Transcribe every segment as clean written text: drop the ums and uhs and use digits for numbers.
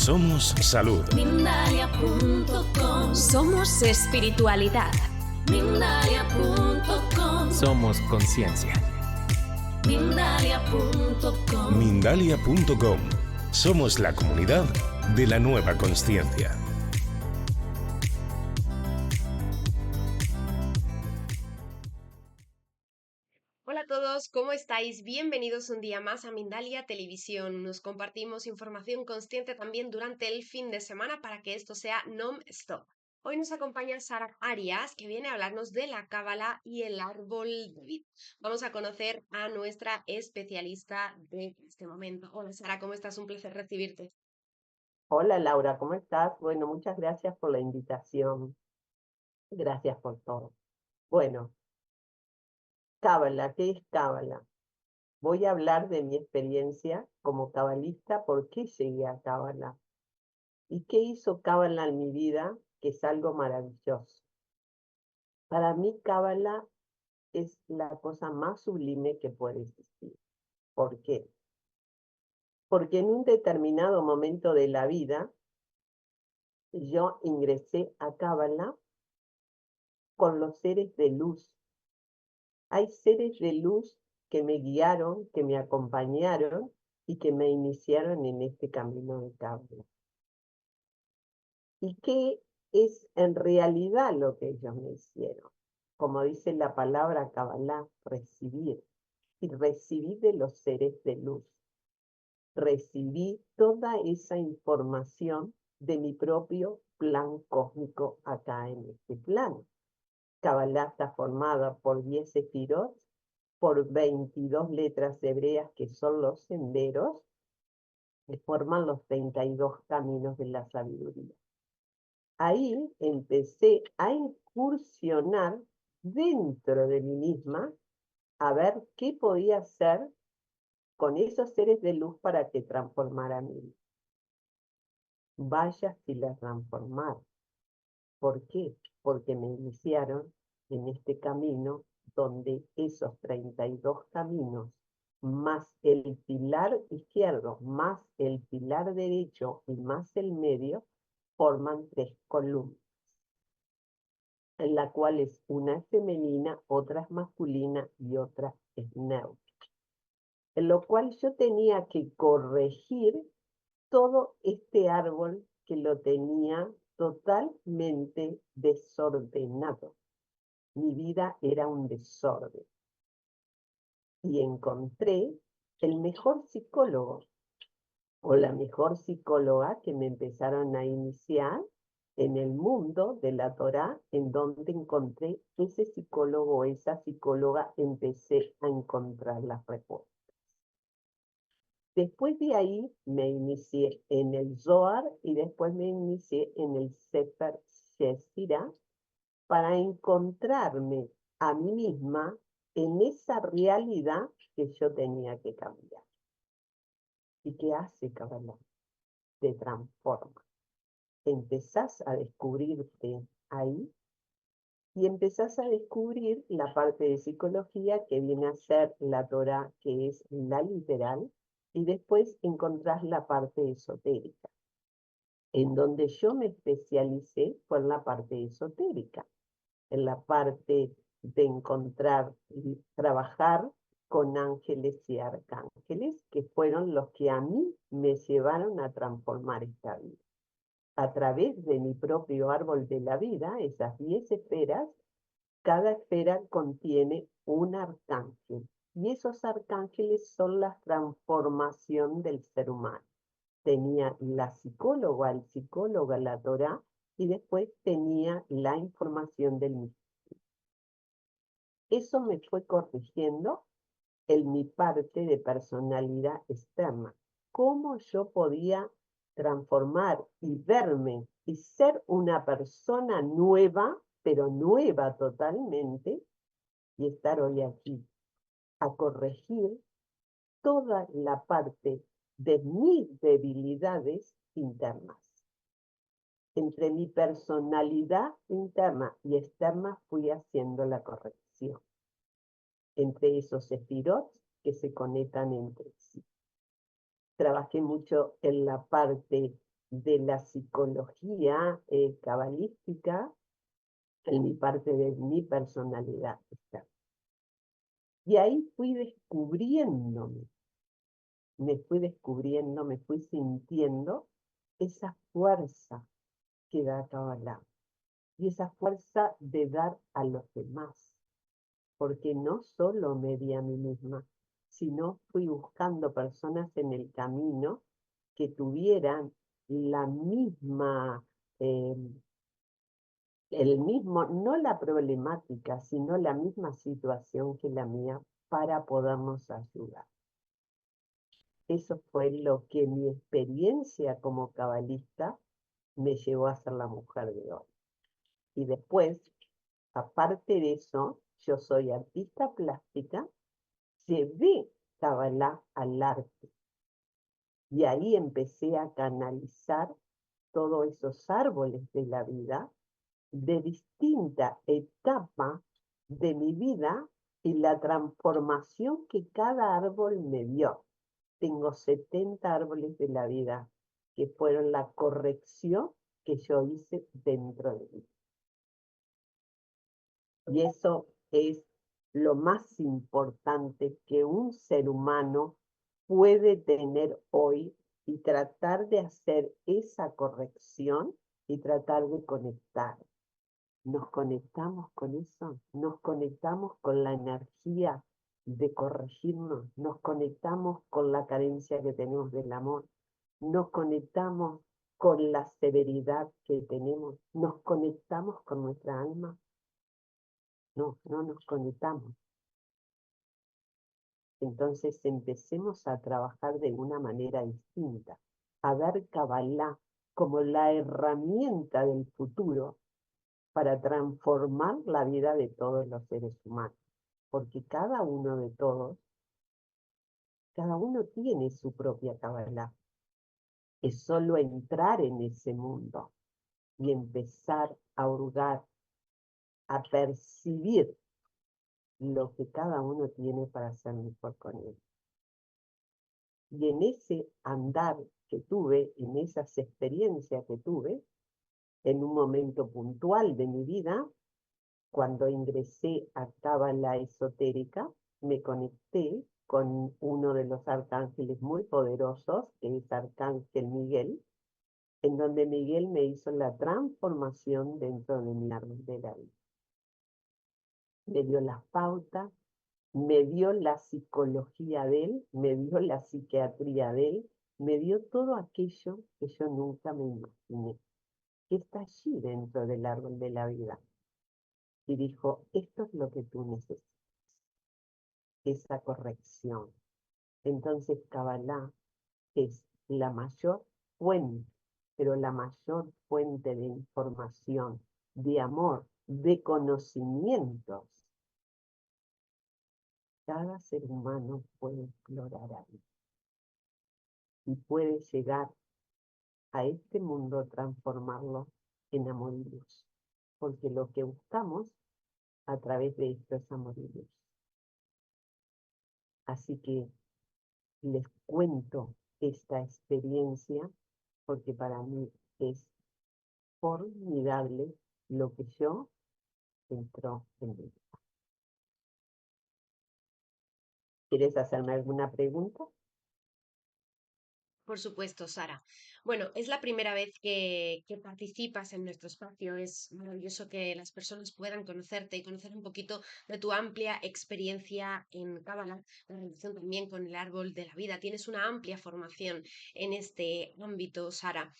Somos salud. Mindalia.com. Somos espiritualidad. Mindalia.com. Somos conciencia. Mindalia.com. Mindalia.com. Somos la comunidad de la nueva consciencia. Hola a todos, ¿cómo estáis? Bienvenidos un día más a Mindalia Televisión. Nos compartimos información consciente también durante el fin de semana para que esto sea non-stop. Hoy nos acompaña Sara Arias, que viene a hablarnos de la Cábala y el árbol de vida. Vamos a conocer a nuestra especialista de este momento. Hola Sara, ¿cómo estás? Un placer recibirte. Hola Laura, ¿cómo estás? Bueno, muchas gracias por la invitación. Gracias por todo. Bueno, Cábala, ¿qué es Cábala? Voy a hablar de mi experiencia como cabalista, por qué llegué a Cábala y qué hizo Cábala en mi vida, que es algo maravilloso. Para mí Cábala es la cosa más sublime que puede existir. ¿Por qué? Porque en un determinado momento de la vida yo ingresé a Cábala con los seres de luz. Hay seres de luz que me guiaron, que me acompañaron y que me iniciaron en este camino de Cábala. ¿Y qué es en realidad lo que ellos me hicieron? Como dice la palabra Kabbalah, recibir. Y recibí de los seres de luz. Recibí toda esa información de mi propio plan cósmico acá en este plano. Kabbalah está formada por 10 sefirot, por 22 letras hebreas que son los senderos, que forman los 32 caminos de la sabiduría. Ahí empecé a incursionar dentro de mí misma a ver qué podía hacer con esos seres de luz para que transformaran mi vida. Vaya si la transformaron. ¿Por qué? Porque me iniciaron en este camino donde esos 32 caminos, más el pilar izquierdo, más el pilar derecho y más el medio, forman 3 columnas, en la cual es una es femenina, otra es masculina y otra es neutra. En lo cual yo tenía que corregir todo este árbol que lo tenía totalmente desordenado. Mi vida era un desorden. Y encontré el mejor psicólogo o la mejor psicóloga que me empezaron a iniciar en el mundo de la Torá, en donde encontré ese psicólogo o esa psicóloga, empecé a encontrar las respuestas. Después de ahí me inicié en el Zohar y después me inicié en el Sefer Yetzirah para encontrarme a mí misma en esa realidad que yo tenía que cambiar. ¿Y qué hace Kabbalah? Te transforma. Empezás a descubrirte ahí y empezás a descubrir la parte de psicología que viene a ser la Torá, que es la literal, y después encontrás la parte esotérica. En donde yo me especialicé fue en la parte esotérica, en la parte de encontrar y trabajar con ángeles y arcángeles, que fueron los que a mí me llevaron a transformar esta vida. A través de mi propio árbol de la vida, esas 10 esferas, cada esfera contiene un arcángel. Y esos arcángeles son la transformación del ser humano. Tenía la psicóloga, el psicólogo, la Torá, y después tenía la información del misterio. Eso me fue corrigiendo en mi parte de personalidad externa. Cómo yo podía transformar y verme y ser una persona nueva, pero nueva totalmente, y estar hoy aquí a corregir toda la parte de mis debilidades internas. Entre mi personalidad interna y externa fui haciendo la corrección. Entre esos sefirot que se conectan entre sí. Trabajé mucho en la parte de la psicología cabalística en mi parte de mi personalidad externa. Y ahí fui descubriéndome, me fui descubriendo, me fui sintiendo esa fuerza que da Kabbalah y esa fuerza de dar a los demás, porque no solo me di a mí misma, sino fui buscando personas en el camino que tuvieran la misma, no la problemática, sino la misma situación que la mía para podernos ayudar. Eso fue lo que mi experiencia como cabalista me llevó a ser la mujer de hoy. Y después, aparte de eso, yo soy artista plástica, llevé Kabbalah al arte. Y ahí empecé a canalizar todos esos árboles de la vida de distinta etapa de mi vida y la transformación que cada árbol me dio. Tengo 70 árboles de la vida que fueron la corrección que yo hice dentro de mí. Y eso es lo más importante que un ser humano puede tener hoy y tratar de hacer esa corrección y tratar de conectar. ¿Nos conectamos con eso? ¿Nos conectamos con la energía de corregirnos? ¿Nos conectamos con la carencia que tenemos del amor? ¿Nos conectamos con la severidad que tenemos? ¿Nos conectamos con nuestra alma? No, no nos conectamos. Entonces empecemos a trabajar de una manera distinta, a ver Kabbalah como la herramienta del futuro para transformar la vida de todos los seres humanos, porque cada uno de todos, cada uno tiene su propia Kabbalah. Es solo entrar en ese mundo y empezar a hurgar, a percibir lo que cada uno tiene para ser mejor con él. Y en ese andar que tuve, en esas experiencias que tuve, en un momento puntual de mi vida, cuando ingresé a Cábala esotérica, me conecté con uno de los arcángeles muy poderosos, que es Arcángel Miguel, en donde Miguel me hizo la transformación dentro de mi árbol de la vida. Me dio las pautas, me dio la psicología de él, me dio la psiquiatría de él, me dio todo aquello que yo nunca me imaginé, que está allí dentro del árbol de la vida. Y dijo, esto es lo que tú necesitas, esa corrección. Entonces Kabbalah es la mayor fuente, pero la mayor fuente de información, de amor, de conocimientos. Cada ser humano puede explorar ahí y puede llegar a este mundo, transformarlo en amor y luz, porque lo que buscamos a través de esto es amor y luz. Así que les cuento esta experiencia porque para mí es formidable lo que yo entró en mí. ¿Quieres hacerme alguna pregunta? Por supuesto, Sara. Bueno, es la primera vez que participas en nuestro espacio. Es maravilloso que las personas puedan conocerte y conocer un poquito de tu amplia experiencia en Cábala, la relación también con el árbol de la vida. Tienes una amplia formación en este ámbito, Sara.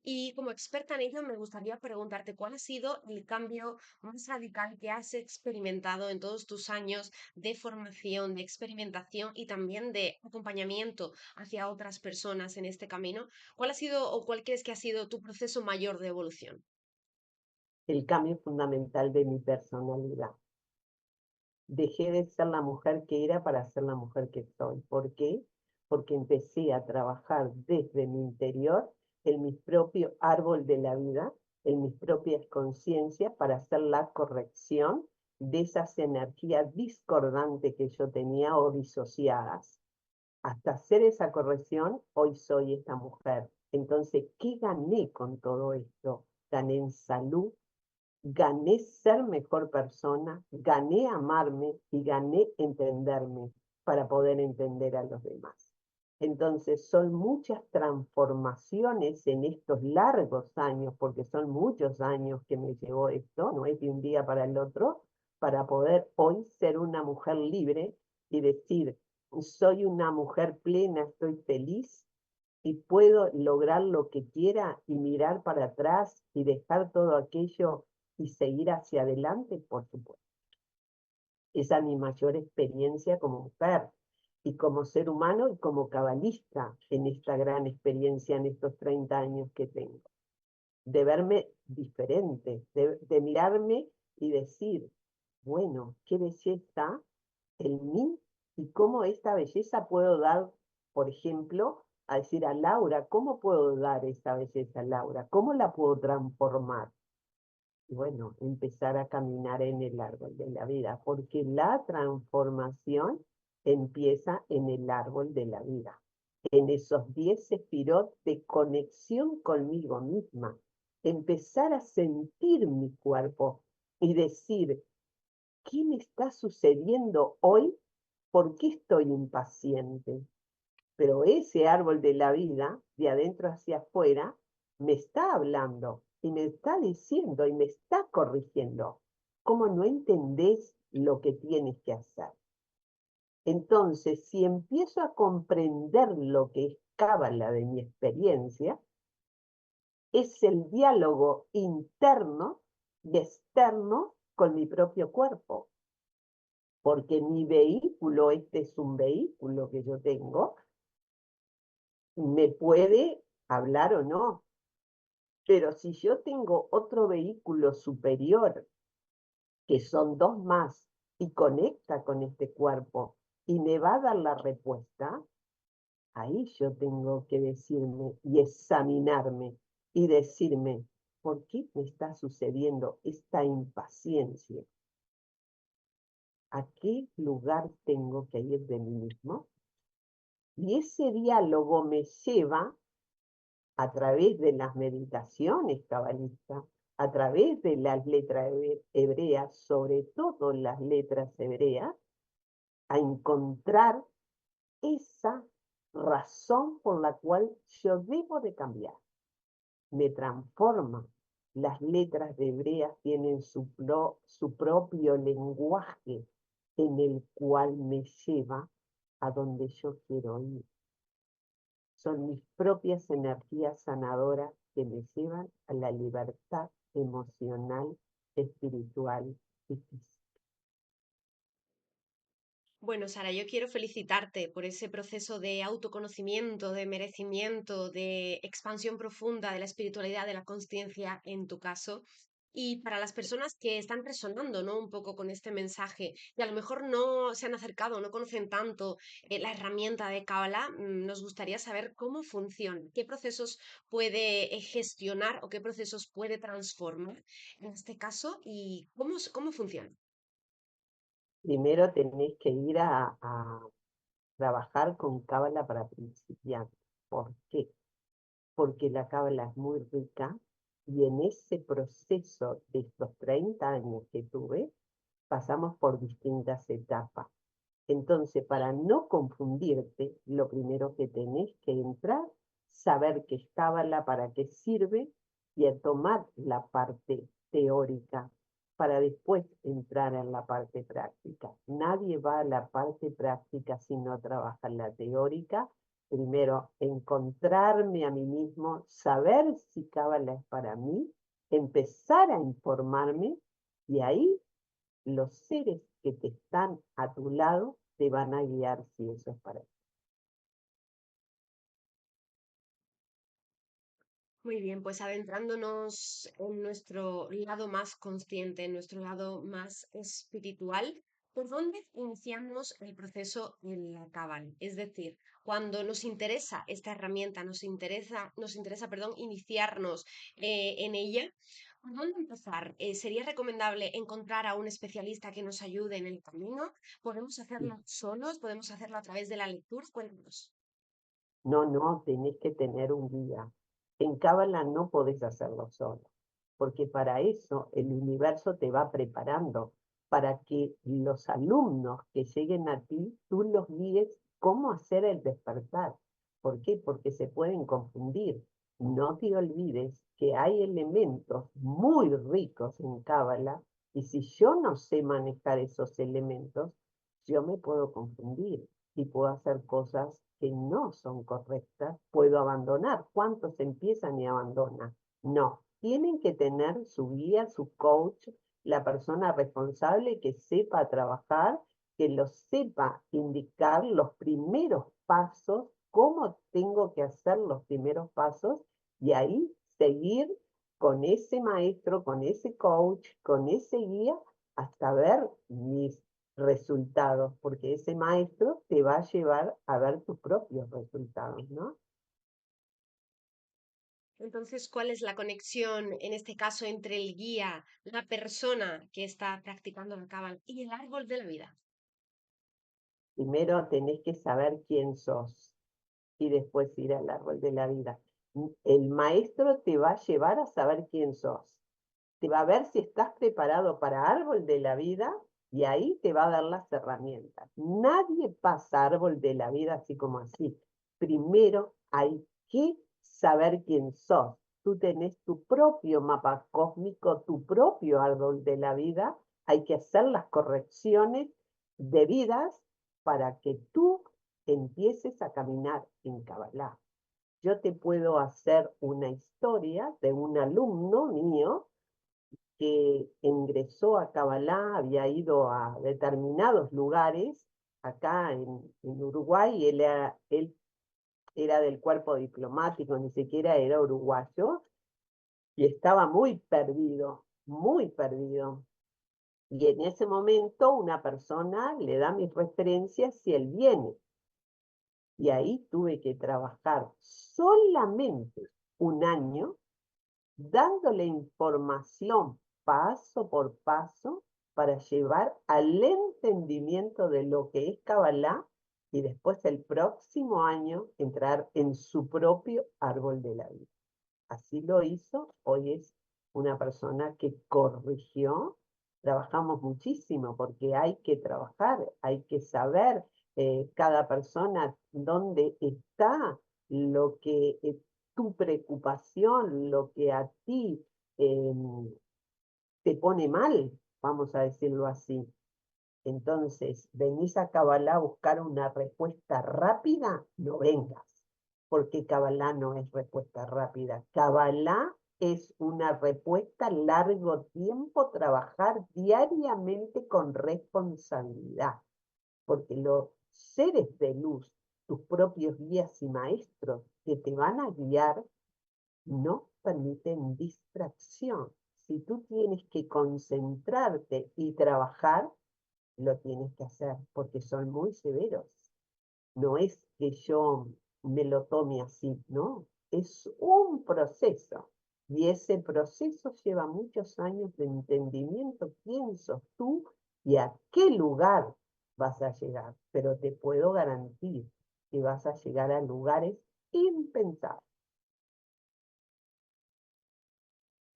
Y como experta en ello, me gustaría preguntarte cuál ha sido el cambio más radical que has experimentado en todos tus años de formación, de experimentación y también de acompañamiento hacia otras personas en este camino. ¿Cuál ha sido o cuál crees que ha sido tu proceso mayor de evolución? El cambio fundamental de mi personalidad. Dejé de ser la mujer que era para ser la mujer que soy. ¿Por qué? Porque empecé a trabajar desde mi interior, en mi propio árbol de la vida, en mis propias conciencias, para hacer la corrección de esas energías discordantes que yo tenía o disociadas. Hasta hacer esa corrección, hoy soy esta mujer Entonces, ¿qué gané con todo esto? Gané en salud, gané ser mejor persona, gané amarme y gané entenderme para poder entender a los demás. Entonces, son muchas transformaciones en estos largos años, porque son muchos años que me llevó esto, no es de un día para el otro, para poder hoy ser una mujer libre y decir, soy una mujer plena, estoy feliz y puedo lograr lo que quiera y mirar para atrás y dejar todo aquello y seguir hacia adelante, por supuesto. Esa es mi mayor experiencia como mujer y como ser humano y como cabalista en esta gran experiencia en estos 30 años que tengo. De verme diferente, de mirarme y decir, bueno, qué belleza en mí y cómo esta belleza puedo dar, por ejemplo, a decir a Laura, ¿cómo puedo dar esta belleza a Laura? ¿Cómo la puedo transformar? Y bueno, empezar a caminar en el árbol de la vida, porque la transformación empieza en el árbol de la vida, en esos 10 sefirot de conexión conmigo misma, empezar a sentir mi cuerpo y decir, ¿qué me está sucediendo hoy? ¿Por qué estoy impaciente? Pero ese árbol de la vida, de adentro hacia afuera, me está hablando y me está diciendo y me está corrigiendo. ¿Cómo no entendés lo que tienes que hacer? Entonces, si empiezo a comprender lo que es cábala de mi experiencia, es el diálogo interno y externo con mi propio cuerpo. Porque mi vehículo, este es un vehículo que yo tengo, me puede hablar o no, pero si yo tengo otro vehículo superior, que son dos más, y conecta con este cuerpo y me va a dar la respuesta, ahí yo tengo que decirme y examinarme y decirme, ¿por qué me está sucediendo esta impaciencia? ¿A qué lugar tengo que ir de mí mismo? Y ese diálogo me lleva a través de las meditaciones cabalistas, a través de las letras hebreas, sobre todo las letras hebreas, a encontrar esa razón por la cual yo debo de cambiar. Me transforma. Las letras de hebreas tienen su propio lenguaje en el cual me lleva a donde yo quiero ir. Son mis propias energías sanadoras que me llevan a la libertad emocional, espiritual y física. Bueno, Sara, yo quiero felicitarte por ese proceso de autoconocimiento, de merecimiento, de expansión profunda de la espiritualidad, de la conciencia en tu caso. Y para las personas que están resonando, ¿no? Un poco con este mensaje y a lo mejor no se han acercado, no conocen tanto la herramienta de Kabbalah, nos gustaría saber cómo funciona, qué procesos puede gestionar o qué procesos puede transformar en este caso y cómo funciona. Primero tenés que ir a trabajar con cábala para principiantes. ¿Por qué? Porque la cábala es muy rica y en ese proceso de estos 30 años que tuve, pasamos por distintas etapas. Entonces, para no confundirte, lo primero que tenés que entrar, saber qué es cábala, para qué sirve y a tomar la parte teórica para después entrar en la parte práctica. Nadie va a la parte práctica si no trabaja en la teórica. Primero, encontrarme a mí mismo, saber si cábala es para mí, empezar a informarme y ahí los seres que te están a tu lado te van a guiar si eso es para ti. Muy bien, pues adentrándonos en nuestro lado más consciente, en nuestro lado más espiritual, ¿por dónde iniciamos el proceso en la Cábala? Es decir, cuando nos interesa esta herramienta, perdón, iniciarnos en ella, ¿por dónde empezar? ¿Sería recomendable encontrar a un especialista que nos ayude en el camino? ¿Podemos hacerlo solos? ¿Podemos hacerlo a través de la lectura? Cuéntanos. No, tenés que tener un guía. En Cábala no podés hacerlo solo, porque para eso el universo te va preparando, para que los alumnos que lleguen a ti, tú los guíes cómo hacer el despertar. ¿Por qué? Porque se pueden confundir. No te olvides que hay elementos muy ricos en Cábala, y si yo no sé manejar esos elementos, yo me puedo confundir y puedo hacer cosas que no son correctas, puedo abandonar. ¿Cuántos empiezan y abandonan? No, tienen que tener su guía, su coach, la persona responsable que sepa trabajar, que lo sepa indicar los primeros pasos, cómo tengo que hacer los primeros pasos y ahí seguir con ese maestro, con ese coach, con ese guía, hasta ver mis resultados, porque ese maestro te va a llevar a ver tus propios resultados, ¿no? Entonces, ¿cuál es la conexión en este caso entre el guía, la persona que está practicando la cábala y el árbol de la vida? Primero tenés que saber quién sos y después ir al árbol de la vida. El maestro te va a llevar a saber quién sos. Te va a ver si estás preparado para árbol de la vida y ahí te va a dar las herramientas. Nadie pasa árbol de la vida así como así. Primero hay que saber quién sos. Tú tenés tu propio mapa cósmico, tu propio árbol de la vida. Hay que hacer las correcciones debidas para que tú empieces a caminar en Kabbalah. Yo te puedo hacer una historia de un alumno mío que ingresó a Kabbalah, había ido a determinados lugares acá en Uruguay, y él era del cuerpo diplomático, ni siquiera era uruguayo, y estaba muy perdido, muy perdido. Y en ese momento una persona le da mis referencias y él viene. Y ahí tuve que trabajar solamente un año dándole información paso por paso para llevar al entendimiento de lo que es Kabbalah y después el próximo año entrar en su propio árbol de la vida. Así lo hizo, hoy es una persona que corrigió. Trabajamos muchísimo porque hay que trabajar, hay que saber cada persona dónde está, lo que tu preocupación, lo que a ti te pone mal, vamos a decirlo así. Entonces, venís a Kabbalah a buscar una respuesta rápida, no vengas, porque Kabbalah no es respuesta rápida. Kabbalah es una respuesta a largo tiempo, trabajar diariamente con responsabilidad, porque los seres de luz, tus propios guías y maestros que te van a guiar, no permiten distracción. Si tú tienes que concentrarte y trabajar, lo tienes que hacer porque son muy severos. No es que yo me lo tome así, ¿no? Es un proceso y ese proceso lleva muchos años de entendimiento. ¿Quién sos tú y a qué lugar vas a llegar? Pero te puedo garantizar que vas a llegar a lugares impensables.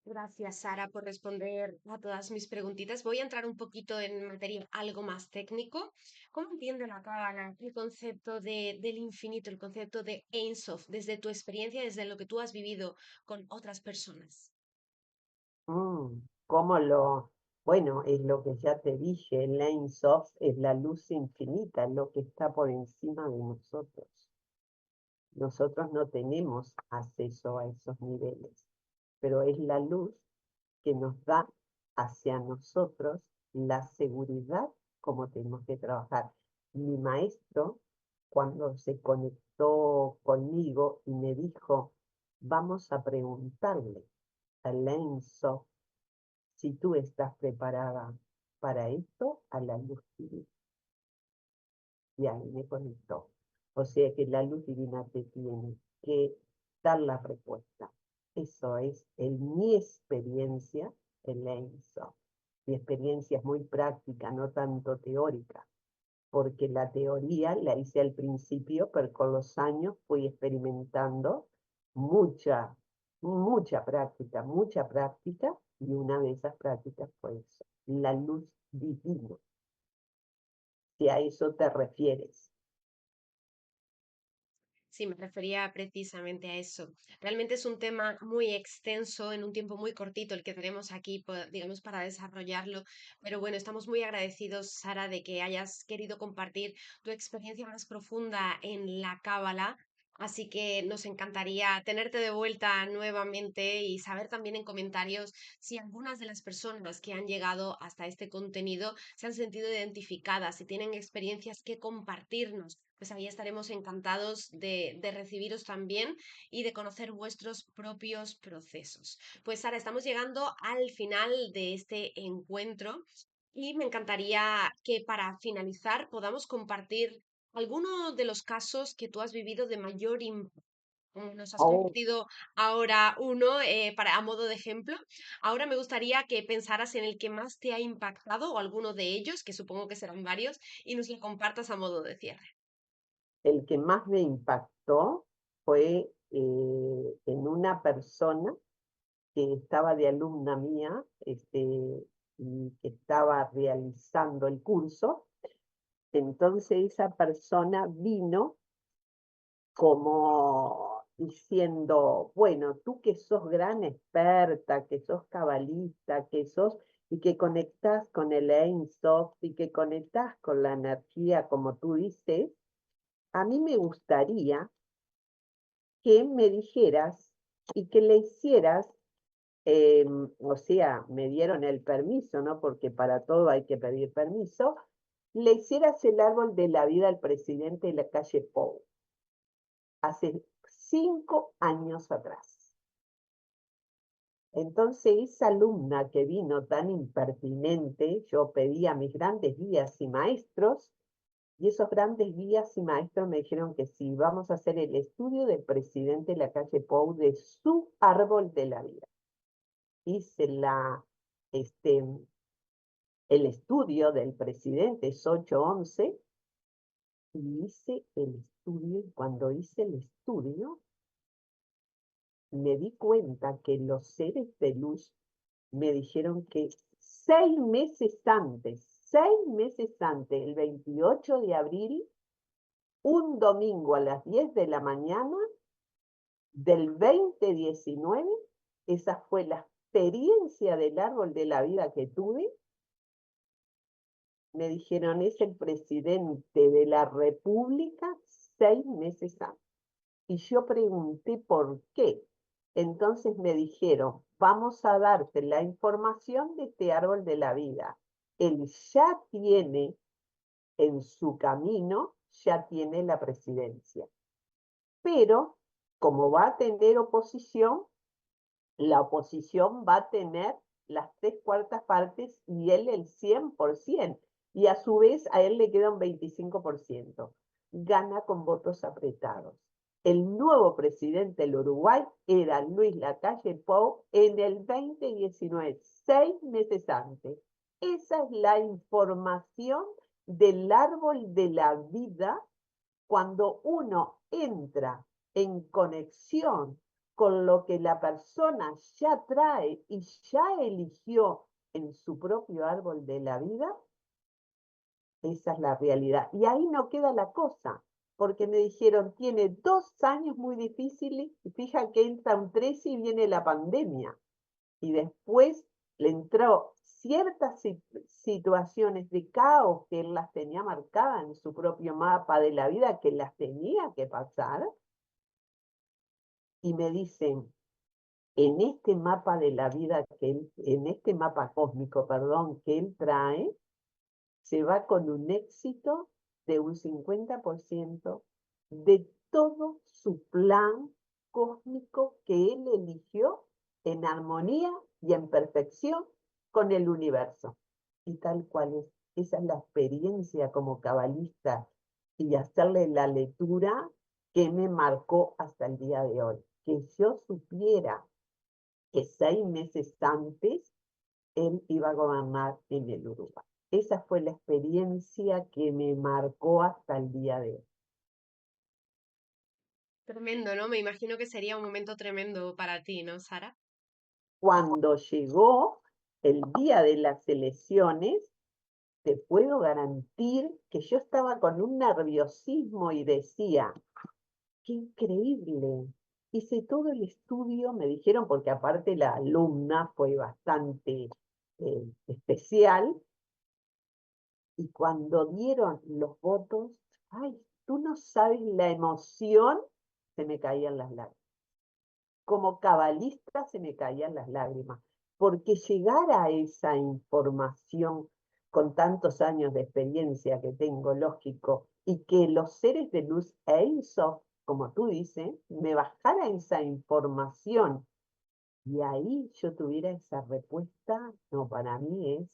Gracias, Sara, por responder a todas mis preguntitas. Voy a entrar un poquito en materia algo más técnico. ¿Cómo entiende la Cábala el concepto del infinito, el concepto de Ein Sof, desde tu experiencia, desde lo que tú has vivido con otras personas? ¿Cómo lo...? Bueno, es lo que ya te dije, el Ein Sof es la luz infinita, lo que está por encima de nosotros. Nosotros no tenemos acceso a esos niveles, pero es la luz que nos da hacia nosotros la seguridad como tenemos que trabajar. Mi maestro, cuando se conectó conmigo y me dijo, vamos a preguntarle a Ein Sof si tú estás preparada para esto, a la luz divina. Y ahí me conectó. O sea que la luz divina te tiene que dar la respuesta. Eso es en mi experiencia en la ENSO. Mi experiencia es muy práctica, no tanto teórica. porque la teoría la hice al principio, pero con los años fui experimentando mucha, mucha práctica, y una de esas prácticas fue eso, la luz divina, si a eso te refieres. Sí, me refería precisamente a eso. Realmente es un tema muy extenso en un tiempo muy cortito el que tenemos aquí, digamos, para desarrollarlo. Pero bueno, estamos muy agradecidos, Sara, de que hayas querido compartir tu experiencia más profunda en la Cábala. Así que nos encantaría tenerte de vuelta nuevamente y saber también en comentarios si algunas de las personas que han llegado hasta este contenido se han sentido identificadas, si tienen experiencias que compartirnos, pues ahí estaremos encantados de recibiros también y de conocer vuestros propios procesos. Pues Sara, estamos llegando al final de este encuentro y me encantaría que para finalizar podamos compartir alguno de los casos que tú has vivido de mayor impacto. Como nos has Oh, compartido ahora uno a modo de ejemplo. Ahora me gustaría que pensaras en el que más te ha impactado o alguno de ellos, que supongo que serán varios, y nos lo compartas a modo de cierre. el que más me impactó fue en una persona que estaba de alumna mía, y que estaba realizando el curso. Entonces esa persona vino como diciendo, bueno, tú que sos gran experta, que sos cabalista, y que conectás con el Ein Sof y que conectás con la energía, como tú dices, a mí me gustaría que me dijeras y que le hicieras, o sea, me dieron el permiso, ¿no? Porque para todo hay que pedir permiso, le hicieras el árbol de la vida al presidente de la calle Pou, hace 5 años atrás. Entonces, esa alumna que vino tan impertinente, yo pedí a mis grandes guías y maestros, y esos grandes guías y maestros me dijeron que sí, vamos a hacer el estudio del presidente de la calle Pou, de su árbol de la vida. Hice este, el estudio del presidente, es 811, y hice el estudio, y cuando hice el estudio, me di cuenta que los seres de luz me dijeron que 6 meses antes, el 28 de abril, un domingo a las 10 de la mañana del 2019, esa fue la experiencia del árbol de la vida que tuve. Me dijeron, es el presidente de la República 6 meses antes. Y yo pregunté por qué. Entonces me dijeron, vamos a darte la información de este árbol de la vida. Él ya tiene en su camino, ya tiene la presidencia. Pero como va a tener oposición, la oposición va a tener las 3/4 partes y él el 100%. Y a su vez a él le queda un 25%. Gana con votos apretados. El nuevo presidente del Uruguay era Luis Lacalle Pou en el 2019, 6 meses antes. Esa es la información del árbol de la vida cuando uno entra en conexión con lo que la persona ya trae y ya eligió en su propio árbol de la vida. Esa es la realidad. Y ahí no queda la cosa, porque me dijeron, tiene 2 años muy difíciles, y fija que entra un 13 y viene la pandemia. Y después le entró ciertas situaciones de caos que él las tenía marcadas en su propio mapa de la vida, que las tenía que pasar. Y me dicen, en este mapa de la vida en este mapa cósmico, perdón, que él trae, se va con un éxito de un 50% de todo su plan cósmico que él eligió en armonía y en perfección con el universo. Y tal cual es. Esa es la experiencia como cabalista y hacerle la lectura que me marcó hasta el día de hoy. Que yo supiera que 6 meses antes él iba a gobernar en el Uruguay. esa fue la experiencia que me marcó hasta el día de hoy. Tremendo, ¿no? Me imagino que sería un momento tremendo para ti, ¿no, Sara? Cuando llegó el día de las elecciones, te puedo garantir que yo estaba con un nerviosismo y decía, qué increíble. Hice todo el estudio, me dijeron, porque aparte la alumna fue bastante especial, y cuando dieron los votos, ay, tú no sabes la emoción, se me caían las lágrimas. Como cabalista se me caían las lágrimas, porque llegar a esa información con tantos años de experiencia que tengo, lógico, y que los seres de luz e Insof, como tú dices, me bajara esa información y ahí yo tuviera esa respuesta, no, para mí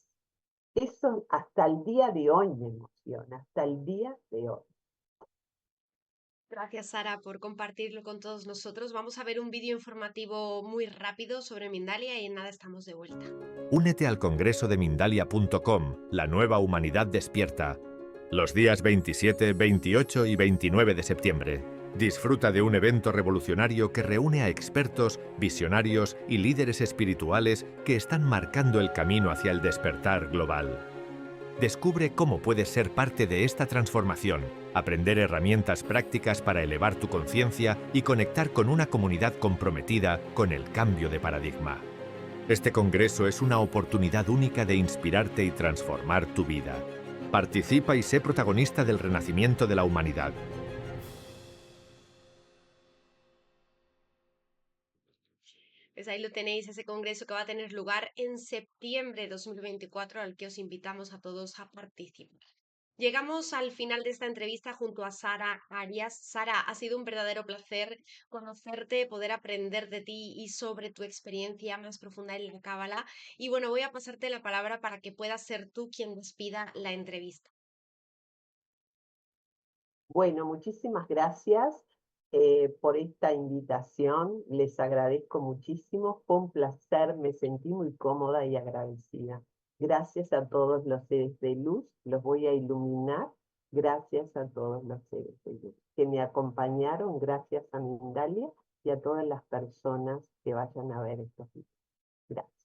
eso hasta el día de hoy me emociona, hasta el día de hoy. Gracias, Sara, por compartirlo con todos nosotros. Vamos a ver un vídeo informativo muy rápido sobre Mindalia y en nada estamos de vuelta. Únete al congreso de Mindalia.com, la nueva humanidad despierta. Los días 27, 28 y 29 de septiembre. Disfruta de un evento revolucionario que reúne a expertos, visionarios y líderes espirituales que están marcando el camino hacia el despertar global. Descubre cómo puedes ser parte de esta transformación, aprender herramientas prácticas para elevar tu conciencia y conectar con una comunidad comprometida con el cambio de paradigma. Este congreso es una oportunidad única de inspirarte y transformar tu vida. Participa y sé protagonista del renacimiento de la humanidad. Pues ahí lo tenéis, ese congreso que va a tener lugar en septiembre de 2024, al que os invitamos a todos a participar. Llegamos al final de esta entrevista junto a Sara Arias. Sara, ha sido un verdadero placer conocerte, poder aprender de ti y sobre tu experiencia más profunda en la Cábala. Y bueno, voy a pasarte la palabra para que puedas ser tú quien despida la entrevista. Bueno, muchísimas gracias por esta invitación. Les agradezco muchísimo. Fue un placer, me sentí muy cómoda y agradecida. Gracias a todos los seres de luz. Los voy a iluminar. Gracias a todos los seres de luz que me acompañaron. Gracias a Mindalia y a todas las personas que vayan a ver estos videos. Gracias.